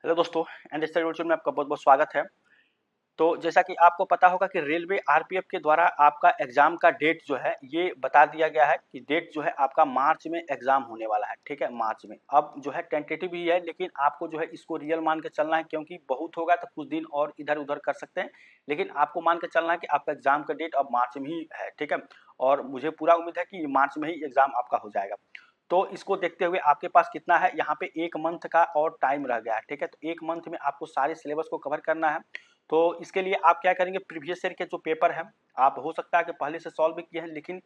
Hello दोस्तों, and में आपका बहुत बहुत स्वागत है। तो जैसा कि आपको पता होगा कि रेलवे आरपीएफ के द्वारा आपका एग्जाम का डेट जो है ये बता दिया गया है कि डेट जो है आपका मार्च में एग्जाम होने वाला है। ठीक है, मार्च में। अब जो है टेंटेटिव ही है, लेकिन आपको जो है इसको रियल मान के चलना है, क्योंकि बहुत होगा तो कुछ दिन और इधर उधर कर सकते हैं, लेकिन आपको मान के चलना है कि आपका एग्जाम का डेट अब मार्च में ही है। ठीक है, और मुझे पूरा उम्मीद है कि मार्च में ही एग्जाम आपका हो जाएगा। तो इसको देखते हुए आपके पास कितना है, यहाँ पे 1 मंथ का और टाइम रह गया है। ठीक है, तो 1 मंथ में आपको सारे सिलेबस को कवर करना है। तो इसके लिए आप क्या करेंगे, प्रीवियस ईयर के जो पेपर है, आप हो सकता है कि पहले से सॉल्व भी किए हैं, लेकिन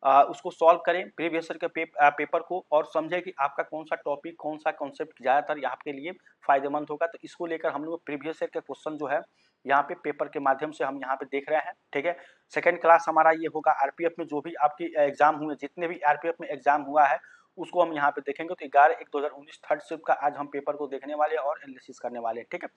उसको सॉल्व करें प्रीवियस ईयर के पेपर को, और समझें कि आपका कौन सा टॉपिक, कौन सा कॉन्सेप्ट ज़्यादातर यहाँ के लिए फायदेमंद होगा। तो इसको लेकर हम लोग प्रीवियस ईयर के क्वेश्चन जो है यहाँ पे पेपर के माध्यम से हम यहाँ पे देख रहे हैं। ठीक है, सेकेंड क्लास हमारा ये होगा आरपीएफ में, जो भी आपकी एग्जाम हुए, जितने भी आरपीएफ में एग्जाम हुआ है उसको हम यहाँ पे देखेंगे। तो 11/1/2019 थर्ड शिफ्ट का आज हम पेपर को देखने वाले और एनालिसिस करने वाले हैं। ठीक है,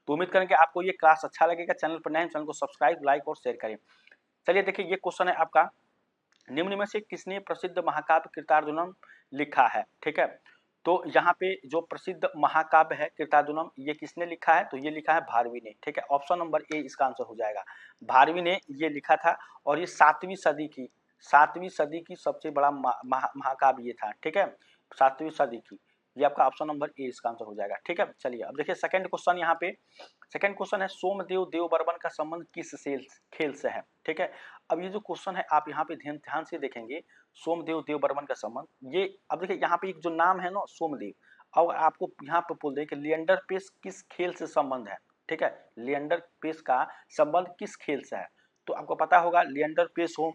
तो उम्मीद करें कि आपको ये क्लास अच्छा लगेगा। चैनल पर नए हैं, चैनल को सब्सक्राइब, लाइक और शेयर करें। चलिए देखिए, ये क्वेश्चन है आपका, निम्न में से किसने प्रसिद्ध महाकाव्य कृतार्जुनम लिखा है। ठीक है, तो यहाँ पे जो प्रसिद्ध महाकाव्य है कृतार्जुनम, ये किसने लिखा है, तो ये लिखा है भारवी ने। ठीक है, ऑप्शन नंबर ए इसका आंसर हो जाएगा। भारवी ने ये लिखा था, और ये 7वीं सदी की सबसे बड़ा महाकाव्य ये था। ठीक है, 7वीं सदी की, ये आपका ऑप्शन नंबर ए इसका आंसर हो जाएगा। ठीक है, चलिए अब देखिए सेकंड क्वेश्चन। यहाँ पे सेकंड क्वेश्चन है, सोमदेव देवबर्मन का संबंध किस खेल से है। ठीक है, अब ये जो क्वेश्चन है आप यहाँ पे ध्यान ध्यान से देखेंगे, सोमदेव देवबर्मन का संबंध, ये अब देखिए यहाँ पे एक जो नाम है ना सोमदेव, अब आपको यहाँ पे बोल दे कि लिएंडर पेस किस खेल से संबंध है। ठीक है, लिएंडर पेस का संबंध किस खेल से है, तो आपको पता होगा लिएंडर पेस हो,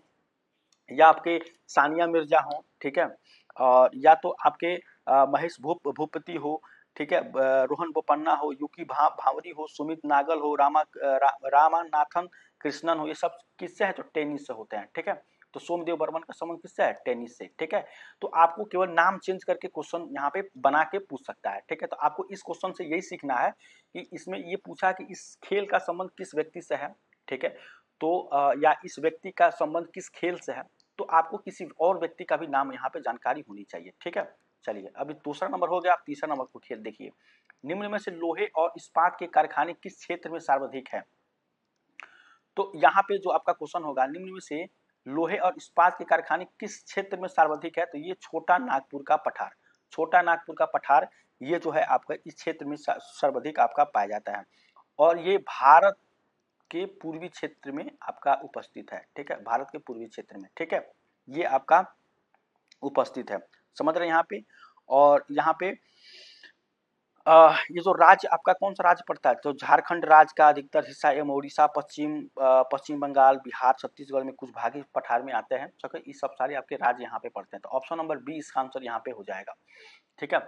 या आपके सानिया मिर्जा हो। ठीक है, और या तो आपके महेश भूपति हो। ठीक है, रोहन बोपन्ना हो, यूकी भावरी हो, सुमित नागल हो, रामानाथन कृष्णन हो, ये सब किससे है, तो टेनिस से होते हैं। ठीक है, तो सोमदेव बर्मन का संबंध किससे है, टेनिस से। ठीक है, तो आपको केवल नाम चेंज करके क्वेश्चन यहाँ पे बना के पूछ सकता है। ठीक है, तो आपको इस क्वेश्चन से यही सीखना है कि इसमें ये पूछा कि इस खेल का संबंध किस व्यक्ति से है। ठीक है, तो या इस व्यक्ति का संबंध किस खेल से है, तो आपको किसी और व्यक्ति का भी नाम यहाँ पे जानकारी होनी चाहिए। ठीक है, चलिए अभी दूसरा नंबर हो गया, आप तीसरा नंबर को खेल देखिए, निम्न में से लोहे और इस्पात के कारखाने किस क्षेत्र में सर्वाधिक है। तो यहाँ पे जो आपका क्वेश्चन होगा, निम्न में से लोहे और इस्पात के कारखाने किस क्षेत्र में सर्वाधिक है, तो ये छोटा नागपुर का पठार, छोटा नागपुर का पठार, ये जो है आपका इस क्षेत्र में सर्वाधिक आपका पाया जाता है, और ये भारत के पूर्वी क्षेत्र में आपका उपस्थित है। ठीक है, भारत के पूर्वी क्षेत्र में। ठीक है, ये आपका उपस्थित है, समझ रहे हैं यहाँ पे। और यहाँ पे ये जो राज्य आपका कौन सा राज्य पड़ता है, तो झारखंड राज्य का अधिकतर हिस्सा एवं उड़ीसा, पश्चिम बंगाल, बिहार, छत्तीसगढ़ में कुछ भाग इस पठार में आते हैं। तो ये सब सारे आपके राज्य यहाँ पे पड़ते हैं, तो ऑप्शन नंबर बी इसका आंसर यहाँ पे हो जाएगा। ठीक है,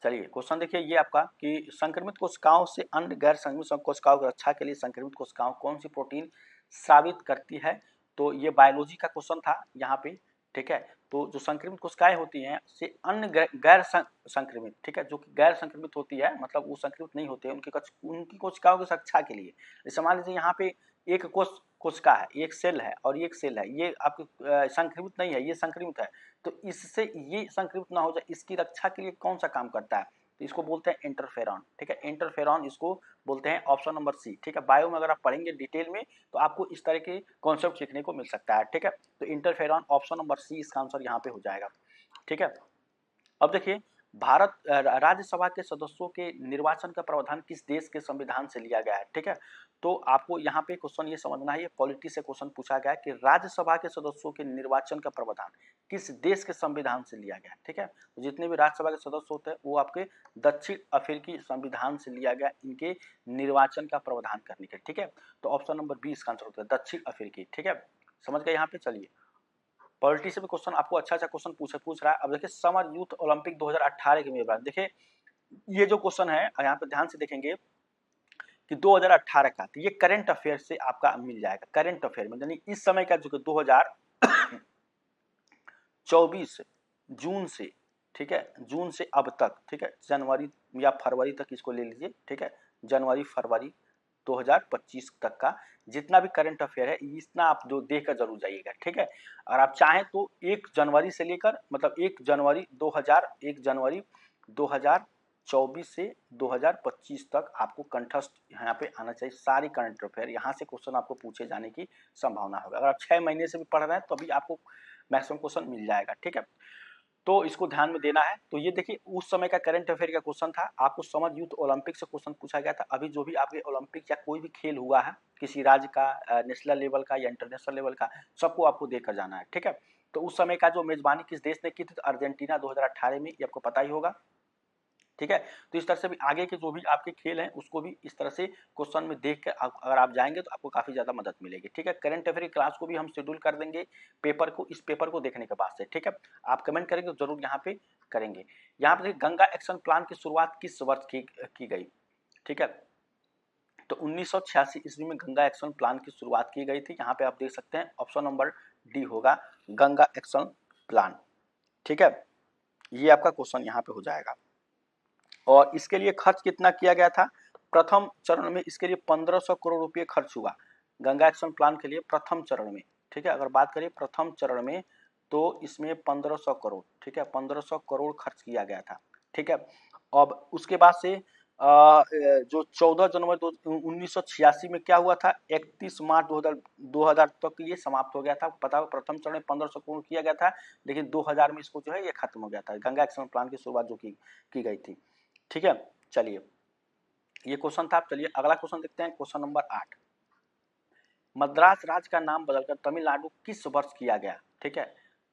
चलिए क्वेश्चन देखिए ये आपका कि संक्रमित कोशिकाओं से अन्य गैर संक्रमित कोशिकाओं की रक्षा के लिए संक्रमित कोशिकाओं कौन सी प्रोटीन स्रावित करती है, तो ये बायोलॉजी का क्वेश्चन था यहाँ पे। ठीक है, तो जो संक्रमित कोशिकाएं होती हैं से अन्य गैर संक्रमित, ठीक है, जो कि गैर संक्रमित होती है, मतलब वो संक्रमित नहीं होते, उनकी कोशिकाओं की रक्षा के लिए, जैसे मान लीजिए यहाँ पे एक कोशिका है, एक सेल है, और एक सेल है, ये आपकी संक्रमित नहीं है, ये संक्रमित है, तो इससे ये संक्रमित ना हो जाए, इसकी रक्षा के लिए कौन सा काम करता है, तो इसको बोलते हैं इंटरफेरॉन। ठीक है, इंटरफेरॉन इसको बोलते हैं, ऑप्शन नंबर सी। ठीक है, बायो में अगर आप पढ़ेंगे डिटेल में तो आपको इस तरह के कॉन्सेप्ट सीखने को मिल सकता है। ठीक है, तो इंटरफेरॉन ऑप्शन नंबर सी इसका आंसर यहाँ पे हो जाएगा। ठीक है, अब देखिए भारत राज्यसभा के सदस्यों के निर्वाचन का प्रावधान किस देश के संविधान से लिया गया है। ठीक है, तो आपको यहाँ पे क्वेश्चन ये समझना है, ये पॉलिटी से क्वेश्चन पूछा गया है कि राज्यसभा के सदस्यों के निर्वाचन का प्रावधान किस देश के संविधान से लिया गया है। ठीक है, तो जितने भी राज्यसभा के सदस्य होते हैं वो आपके दक्षिण अफ्रीकी संविधान से लिया गया इनके निर्वाचन का प्रावधान करने के। ठीक है, तो ऑप्शन नंबर बी इसका आंसर होता है, दक्षिण अफ्रीकी। ठीक है, समझ गए यहाँ पे। चलिए पॉलिटी से भी क्वेश्चन आपको अच्छा अच्छा क्वेश्चन पूछ रहा है। अब देखिए समर यूथ ओलंपिक 2018 के मेजबान, देखिए ये जो क्वेश्चन है यहाँ पे ध्यान से देखेंगे कि 2018 का, तो ये करंट अफेयर से आपका मिल जाएगा, करंट अफेयर में, यानी इस समय का जो 2024 जून से, ठीक है, जून से अब तक, ठीक है, जनवरी या फरवरी तक इसको ले लीजिए। ठीक है, जनवरी फरवरी 2025 तक का जितना भी करंट अफेयर है, इतना आप जो देख कर जरूर जाइएगा। ठीक है, और आप चाहें तो 1 जनवरी से लेकर, मतलब 1 जनवरी 2000, 1 जनवरी 2000 2024 से 2025 तक आपको कंठस्थ यहाँ पे आना चाहिए सारी करंट अफेयर। यहाँ से क्वेश्चन आपको पूछे जाने की संभावना होगा। अगर आप 6 महीने से भी पढ़ रहे हैं तो अभी आपको मैक्सिमम क्वेश्चन मिल जाएगा, ठीक है। तो इसको ध्यान में देना है। तो ये देखिए उस समय का करंट अफेयर का क्वेश्चन था, आपको समर यूथ ओलंपिक से क्वेश्चन पूछा गया था। अभी जो भी आपके ओलंपिक या कोई भी खेल हुआ है किसी राज्य का, नेशनल लेवल का या इंटरनेशनल लेवल का, सबको आपको देकर जाना है, ठीक है। तो उस समय का जो मेजबानी किस देश ने की थी, तो अर्जेंटीना 2018 में, ये आपको पता ही होगा, ठीक है। तो इस तरह से भी आगे के जो भी आपके खेल हैं उसको भी इस तरह से क्वेश्चन में देख के अगर आप जाएंगे तो आपको काफी ज्यादा मदद मिलेगी, ठीक है। करंट अफेयर क्लास को भी हम शेड्यूल कर देंगे पेपर को, इस पेपर को देखने के बाद से, ठीक है। आप कमेंट करेंगे तो जरूर यहाँ पे करेंगे। यहाँ पे गंगा एक्शन प्लान की शुरुआत किस वर्ष की गई, ठीक है। तो 1986 ईस्वी में गंगा एक्शन प्लान की शुरुआत की गई थी। यहाँ पे आप देख सकते हैं ऑप्शन नंबर डी होगा गंगा एक्शन प्लान, ठीक है। ये आपका क्वेश्चन यहाँ पे हो जाएगा। और इसके लिए खर्च कितना किया गया था, प्रथम चरण में इसके लिए 1500 करोड़ रुपए खर्च हुआ गंगा एक्शन प्लान के लिए प्रथम चरण में, ठीक है। अगर बात करें प्रथम चरण में तो इसमें 1500 करोड़, ठीक है, 1500 करोड़ खर्च किया गया था, ठीक है। अब उसके बाद से जो 14 जनवरी 1986 में क्या हुआ था, 31 मार्च 2000 तक ये समाप्त हो गया था। पता हो प्रथम चरण में 1500 करोड़ किया गया था, लेकिन 2000 में इसको जो है ये खत्म हो गया था, गंगा एक्शन प्लान की शुरुआत जो की गई थी, ठीक है। चलिए ये क्वेश्चन था। चलिए अगला क्वेश्चन देखते हैं, क्वेश्चन नंबर 8। मद्रास राज्य का नाम बदलकर तमिलनाडु किस वर्ष किया गया, ठीक है।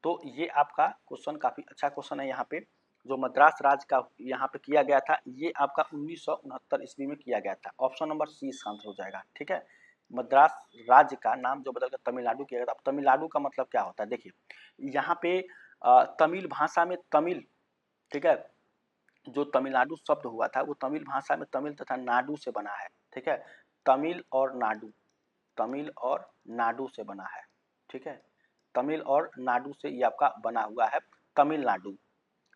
तो ये आपका क्वेश्चन काफी अच्छा क्वेश्चन है। यहाँ पे जो मद्रास राज्य का यहाँ पे किया गया था, ये आपका 1969 ईस्वी में किया गया था। ऑप्शन नंबर सी इसका आंसर हो जाएगा, ठीक है। मद्रास राज्य का नाम जो बदलकर तमिलनाडु किया गया था। अब तमिलनाडु का मतलब क्या होता है, देखिए यहाँ पे तमिल भाषा में तमिल, ठीक है, जो तमिलनाडु शब्द हुआ था वो तमिल भाषा में तमिल तथा नाडु से बना है, ठीक है। तमिल और नाडु, तमिल और नाडु से बना है, ठीक है। तमिल और नाडु से ये आपका बना हुआ है तमिलनाडु,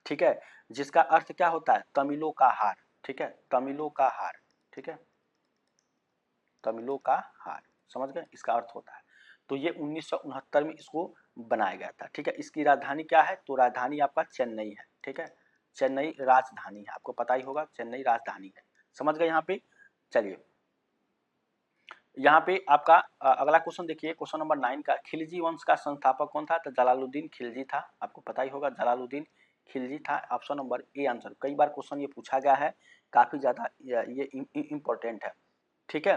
ठीक है। जिसका अर्थ क्या होता है, तमिलों का हार, ठीक है, तमिलों का हार, ठीक है, तमिलों का हार, समझ गए, इसका अर्थ होता है। तो ये 1969 में इसको बनाया गया था, ठीक है। इसकी राजधानी क्या है, तो राजधानी आपका चेन्नई है, ठीक है, चेन्नई राजधानी है, आपको पता ही होगा चेन्नई राजधानी है, समझ गए यहाँ पे। चलिए यहाँ पे आपका अगला क्वेश्चन देखिए, क्वेश्चन नंबर 9 का, खिलजी वंश का संस्थापक कौन था, तो जलालुद्दीन खिलजी था, आपको पता ही होगा जलालुद्दीन खिलजी था। Option number A answer. कई बार क्वेश्चन ये पूछा गया है, काफी ज्यादा ये इंपॉर्टेंट है, ठीक है।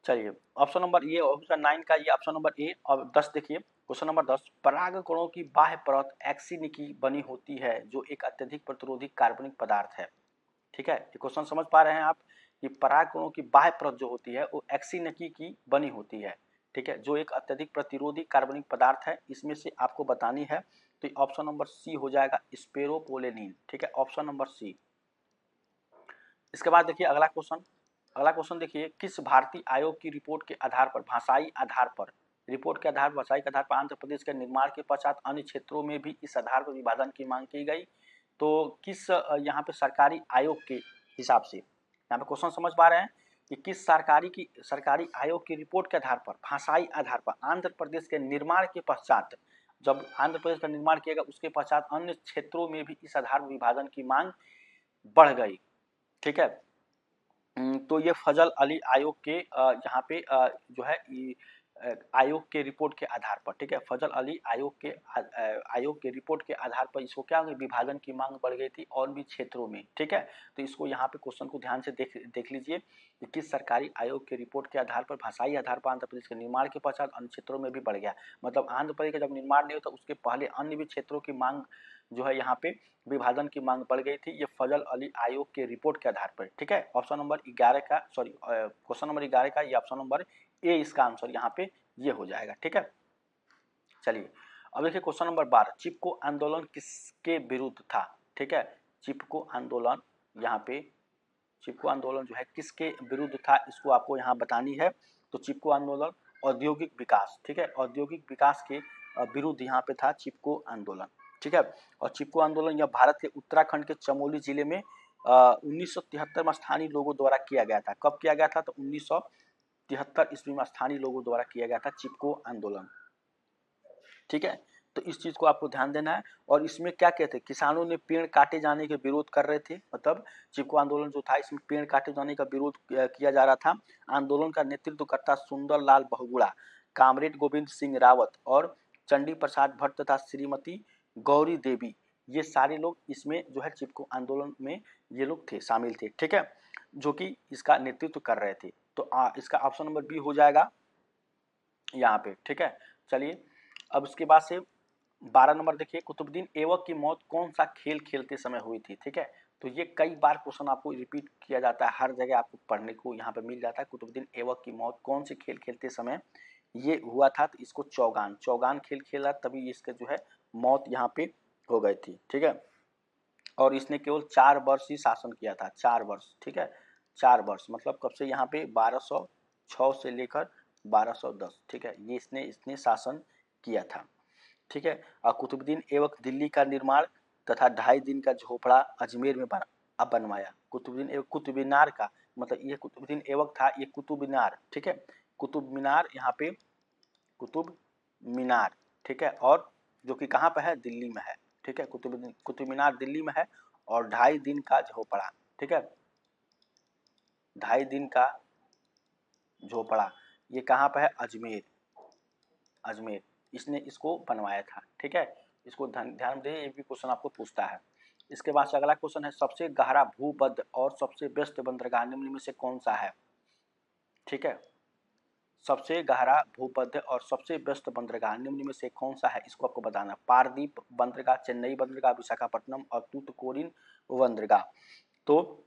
चलिए ऑप्शन नंबर ये ऑप्शन 9 का ये ऑप्शन नंबर ए। और 10 देखिए, क्वेश्चन नंबर 10, परागकणों की बाह्य परत एक्सिनिकी बनी होती है जो एक अत्यधिक प्रतिरोधी कार्बनिक पदार्थ है, ठीक है। ये क्वेश्चन समझ पा रहे हैं आप कि परागकणों की बाह्य परत जो होती है वो एक्सिनिकी की बनी होती है, ठीक है, जो एक अत्यधिक प्रतिरोधी कार्बनिक पदार्थ है। इसमें से आपको बतानी है, तो ऑप्शन नंबर सी हो जाएगा स्पेरोपोलेनिन, ठीक है, ऑप्शन नंबर सी। इसके बाद देखिए अगला क्वेश्चन, अगला क्वेश्चन देखिए, किस भारतीय आयोग की रिपोर्ट के आधार पर, भाषाई आधार पर, रिपोर्ट के आधार पर, भाषाई के आधार पर आंध्र प्रदेश के निर्माण के पश्चात अन्य क्षेत्रों में भी इस आधार पर विभाजन की मांग की गई। तो किस यहाँ पे सरकारी आयोग के हिसाब से, यहाँ पे क्वेश्चन समझ पा रहे हैं कि किस सरकारी आयोग की रिपोर्ट के आधार पर, भाषाई आधार पर आंध्र प्रदेश के निर्माण के पश्चात, जब आंध्र प्रदेश का निर्माण किया गया उसके पश्चात अन्य क्षेत्रों में भी इस आधार पर विभाजन की मांग बढ़ गई, ठीक है। तो ये फजल अली आयोग के यहाँ पे जो है आयोग के रिपोर्ट के आधार पर, ठीक है, फजल अली आयोग के रिपोर्ट के आधार पर इसको क्या विभाजन की मांग बढ़ गई थी और भी क्षेत्रों में, ठीक है। तो इसको यहाँ पे क्वेश्चन को ध्यान से देख लीजिए कि किस सरकारी आयोग के रिपोर्ट के आधार पर, भाषाई आधार पर आंध्र प्रदेश के निर्माण के पश्चात अन्य क्षेत्रों में भी बढ़ गया। मतलब आंध्र प्रदेश का जब निर्माण नहीं होता उसके पहले अन्य भी क्षेत्रों की मांग जो है यहाँ पे विभाजन की मांग बढ़ गई थी, ये फजल अली आयोग के रिपोर्ट के आधार पर, ठीक है। ऑप्शन नंबर 11 का, सॉरी क्वेश्चन नंबर 11 का ये ऑप्शन नंबर ए इसका आंसर यहाँ पे ये हो जाएगा, ठीक है। चलिए अब देखिए क्वेश्चन नंबर 12, चिपको आंदोलन किसके विरुद्ध था, ठीक है। चिपको आंदोलन, यहाँ पे चिपको आंदोलन जो है किसके विरुद्ध था, इसको आपको यहाँ बतानी है। तो चिपको आंदोलन औद्योगिक विकास, ठीक है, औद्योगिक विकास के विरुद्ध यहाँ पे था चिपको आंदोलन, ठीक है। और चिपको आंदोलन यह भारत के उत्तराखंड के चमोली जिले में 1973 में स्थानीय लोगों द्वारा किया गया था। कब किया गया था, तो 1973 ईस्वी में स्थानीय लोगों द्वारा किया गया था चिपको आंदोलन, ठीक है। तो इस चीज़ को आपको ध्यान देना है। और इसमें क्या कहते हैं, किसानों ने पेड़ काटे जाने के विरोध कर रहे थे, मतलब चिपको आंदोलन जो था इसमें पेड़ काटे जाने का विरोध किया जा रहा था। आंदोलन का नेतृत्व करता सुंदरलाल बहुगुणा, कामरेड गोविंद सिंह रावत और चंडी प्रसाद भट्ट तथा श्रीमती गौरी देवी, ये सारे लोग इसमें जो है चिपको आंदोलन में ये लोग थे, शामिल थे, ठीक है, जो कि इसका नेतृत्व कर रहे थे। तो इसका ऑप्शन नंबर बी हो जाएगा यहाँ पे, ठीक है। चलिए अब इसके बाद से 12 नंबर देखिए, कुतुबुद्दीन ऐबक की मौत कौन सा खेल खेलते समय हुई थी, ठीक है। तो ये कई बार क्वेश्चन आपको रिपीट किया जाता है, हर जगह आपको पढ़ने को यहाँ पे मिल जाता है। कुतुबुद्दीन ऐबक की मौत कौन से खेल खेलते समय ये हुआ था, तो इसको चौगान खेल खेला, तभी इसका जो है मौत यहाँ पे हो गई थी, ठीक है। और इसने केवल 4 वर्ष ही शासन किया था, 4 वर्ष, ठीक है, 4 वर्ष, मतलब कब से यहाँ पे 1206 से लेकर 1210, ठीक है, ये इसने शासन किया था, ठीक है। और कुतुबुद्दीन ऐबक दिल्ली का निर्माण तथा 2.5 दिन का झोपड़ा अजमेर में बनवाया। कुतुबुद्दीन ऐबक कुतुब मीनार का मतलब ये कुतुबुद्दीन ऐबक था, ये कुतुब मीनार, ठीक है, कुतुब मीनार यहाँ पे कुतुब मीनार, ठीक है, और जो कि कहाँ पे है, दिल्ली में है, ठीक है, कुतुब मीनार दिल्ली में है। और 2.5 दिन का झोपड़ा, ठीक है, 2.5 दिन का झोपड़ा ये कहाँ पे है, अजमेर, अजमेर, इसने इसको बनवाया था, ठीक है। इसको ध्यान दें, ये भी क्वेश्चन आपको पूछता है। इसके बाद से अगला क्वेश्चन है, सबसे गहरा भूबद्ध और सबसे व्यस्त बंदरगाह निम्न में से कौन सा है, ठीक है। सबसे गहरा भूबद्ध और सबसे व्यस्त बंदरगाह निम्न में से कौन सा है, इसको आपको बताना। पारदीप बंदरगाह, चेन्नई बंदरगाह, विशाखापट्टनम और तूतुकुड़ीन बंदरगाह। तो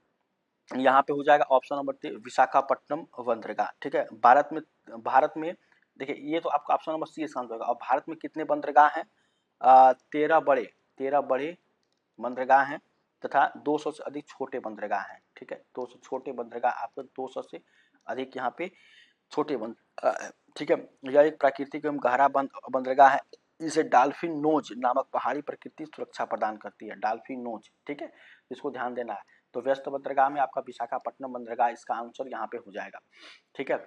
यहाँ पे हो जाएगा ऑप्शन नंबर 3 विशाखापट्टनम बंदरगाह, ठीक है। भारत में देखिए, ये तो आपका ऑप्शन नंबर सी इसका आंसर होगा। और भारत में कितने बंदरगाह हैं, 13 बड़े बंदरगाह हैं तथा 200 से अधिक छोटे बंदरगाह हैं, ठीक है। 200 छोटे बंदरगाह, आपको 200 से अधिक यहाँ पे छोटे ठीक है। यह एक प्राकृतिक एवं गहरा बंदरगाह है। इसे डॉल्फिन नोज नामक पहाड़ी प्रकृति सुरक्षा प्रदान करती है, डॉल्फिन नोज, ठीक है, इसको ध्यान देना है। तो व्यस्त बंदरगाह में आपका विशाखापट्टनम बंदरगाह इसका आंसर यहाँ पे हो जाएगा, ठीक है।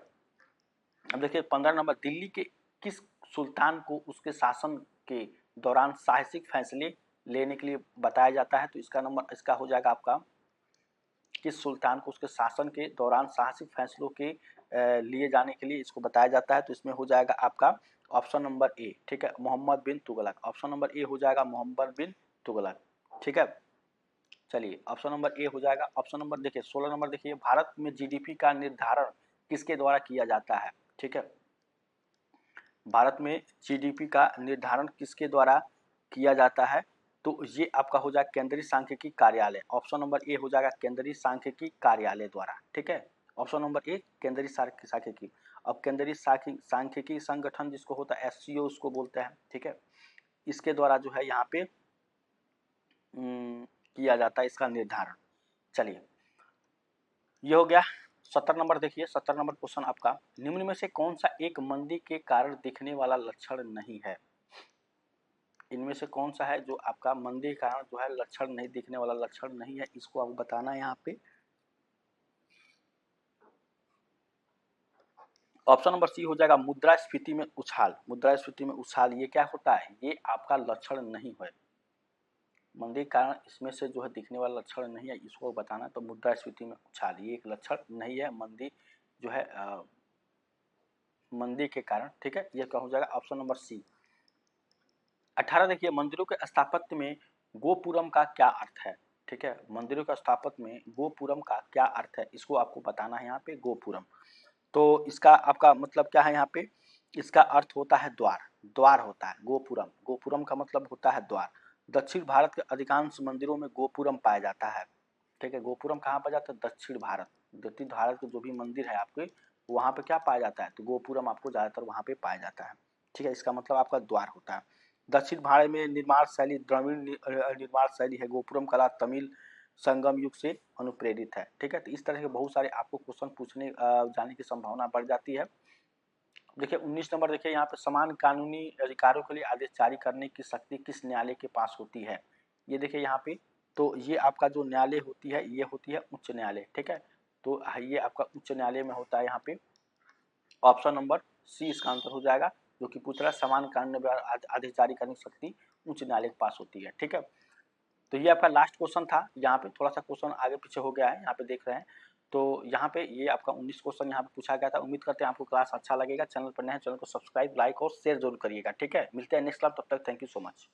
अब देखिए 15 नंबर, दिल्ली के किस सुल्तान को उसके शासन के दौरान साहसिक फैसले लेने के लिए बताया जाता है, तो इसका हो जाएगा आपका, किस सुल्तान को उसके शासन के दौरान साहसिक फैसलों के लिए जाने के लिए इसको बताया जाता है, तो इसमें हो जाएगा आपका ऑप्शन नंबर ए, ठीक है, मोहम्मद बिन तुगलक। ऑप्शन नंबर ए हो जाएगा मोहम्मद बिन तुगलक, ठीक है। चलिए ऑप्शन नंबर ए हो जाएगा। ऑप्शन नंबर देखिए 16 नंबर देखिए, भारत में जीडीपी का निर्धारण किसके द्वारा किया जाता है, ठीक है। भारत में जीडीपी का निर्धारण किसके द्वारा किया जाता है, तो ये आपका हो जाएगा केंद्रीय सांख्यिकी कार्यालय। ऑप्शन नंबर ए हो जाएगा केंद्रीय सांख्यिकी कार्यालय द्वारा, ठीक है। ऑप्शन नंबर ए केंद्रीय सांख्यिकी। अब केंद्रीय सांख्यिकी संगठन जिसको होता है एससीओ उसको बोलते हैं, ठीक है, इसके द्वारा जो है यहाँ पे किया जाता है इसका निर्धारण। चलिए ये हो गया। 70 नंबर देखिए, 70 नंबर क्वेश्चन आपका, निम्न में से कौन सा एक मंदी के कारण दिखने वाला लक्षण नहीं है, इनमें से कौन सा है जो आपका मंदी के कारण जो है लक्षण नहीं दिखने वाला लक्षण नहीं है, इसको आपको बताना है यहाँ पे। ऑप्शन नंबर सी हो जाएगा मुद्रास्फीति में उछाल। मुद्रास्फीति में उछाल ये क्या होता है, ये आपका लक्षण नहीं है, मंदी के कारण इसमें से जो है दिखने वाला लक्षण नहीं है, इसको बताना। तो मुद्रास्फीति में उछाल ये एक लक्षण नहीं है, मंदी जो है मंदी के कारण, ठीक है, ये क्या हो जाएगा ऑप्शन नंबर सी। 18 देखिए, मंदिरों के स्थापत्य में गोपुरम का क्या अर्थ है, ठीक है, मंदिरों का स्थापत्य में गोपुरम का क्या अर्थ है, इसको आपको बताना है यहाँ पे गोपुरम। तो इसका आपका मतलब क्या है यहाँ पे, इसका अर्थ होता है द्वार, द्वार होता है गोपुरम, गोपुरम का मतलब होता है द्वार। दक्षिण भारत के अधिकांश मंदिरों में गोपुरम पाया जाता है, ठीक है, गोपुरम कहाँ पाया जाता है, दक्षिण भारत के जो भी मंदिर है आपके वहाँ पे क्या पाया जाता है, तो गोपुरम आपको ज्यादातर वहाँ पे पाया जाता है, ठीक है, इसका मतलब आपका द्वार होता है। दक्षिण भारत में निर्माण शैली द्रविड़ निर्माण शैली है, गोपुरम कला तमिल संगम युग से अनुप्रेरित है, ठीक है। तो इस तरह के बहुत सारे आपको क्वेश्चन पूछने जाने की संभावना बढ़ जाती है। देखिए 19 नंबर देखिए, यहाँ पे समान कानूनी अधिकारों के लिए आदेश जारी करने की शक्ति किस न्यायालय के पास होती है, ये देखिए यहाँ पे, तो ये आपका जो न्यायालय होती है ये होती है उच्च न्यायालय, ठीक है, तो ये आपका उच्च न्यायालय में होता है यहाँ पे। ऑप्शन नंबर सी इसका आंसर हो जाएगा जो कि पूछता समान कानून आदेश जारी करने की शक्ति उच्च न्यायालय के पास होती है। ठीक है, तो ये आपका लास्ट क्वेश्चन था। यहाँ पे थोड़ा सा क्वेश्चन आगे पीछे हो गया है, यहाँ पे देख रहे हैं। तो यहाँ पे ये आपका 19 क्वेश्चन यहाँ पे पूछा गया था। उम्मीद करते हैं आपको क्लास अच्छा लगेगा। चैनल पर नए हैं, चैनल को सब्सक्राइब, लाइक और शेयर जरूर करिएगा। ठीक है, मिलते हैं नेक्स्ट क्लास, तब तक थैंक यू सो मच।